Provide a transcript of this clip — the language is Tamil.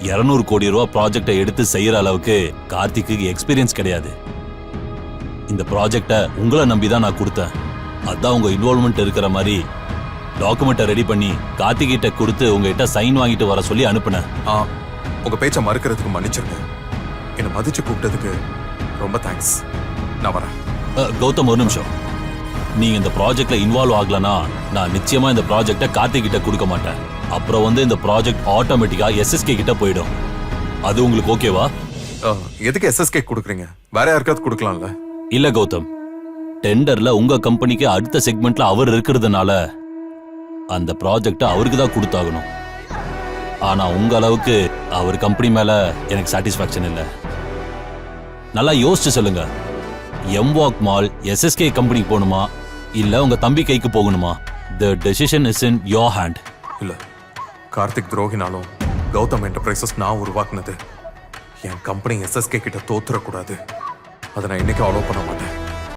200 கோடி ரூபா ப்ராஜெக்டை எடுத்து செய்யற அளவுக்கு கார்த்திக்கு எக்ஸ்பீரியன்ஸ் கிடையாது. இந்த ப்ராஜெக்டை உங்களை நம்பி தான் நான் கொடுத்தேன். அதான் உங்க இன்வால்வ்மெண்ட் இருக்கிற மாதிரி டாக்குமெண்ட்டை ரெடி பண்ணி கார்த்திகிட்ட கொடுத்து உங்ககிட்ட சைன் வாங்கிட்டு வர சொல்லி அனுப்புனேன். உங்க பேச்சை மறுக்கிறதுக்கு மன்னிச்சிருங்க. என்னை மதிச்சு கூப்பிட்டதுக்கு ரொம்ப தேங்க்ஸ். நான் வரேன். கௌதம், ஒரு நிமிஷம். நீங்க இந்த ப்ராஜெக்ட்ல இன்வால்வ் ஆகலனா நான் நிச்சயமா இந்த ப்ராஜெக்டை கார்த்திக் கிட்ட கொடுக்க மாட்டேன். அப்புறம் இந்த ப்ராஜெக்ட் ஆட்டோமேட்டிக்கா எஸ்எஸ்கே கிட்ட போயிடும். அது உங்களுக்கு ஓகேவா? எதுக்கு எஸ்எஸ்கே கொடுக்குறீங்க? வேற யாருக்காவது கொடுக்கலாம்ல? இல்ல கௌதம், டெண்டர்ல உங்க கம்பெனிக்கு அடுத்த செக்மெண்ட்ல அவர் இருக்கிறதுனால அந்த ப்ராஜெக்டை அவருக்கு தான் கொடுத்தாகணும். ஆனா உங்க அளவுக்கு அவர் கம்பெனி மேல எனக்கு சாட்டிஸ்பாக்சன் இல்லை. நல்லா யோசிச்சு சொல்லுங்க. எம்வாக் மால் எஸ்எஸ்கே கம்பெனிக்கு போகணுமா இல்ல உங்க தம்பி கைக்கு போகணுமா? The decision is in your hand. இல்ல, கார்த்திக் துரோகினாலும் கௌதம் என்டர்பிரைசஸ் நான் உருவாக்குனது. என் கம்பெனி எஸ்எஸ்கே கிட்ட தோத்துறக்கூடாது. அதை நான் இன்னைக்கு அலோவ் பண்ண மாட்டேன்.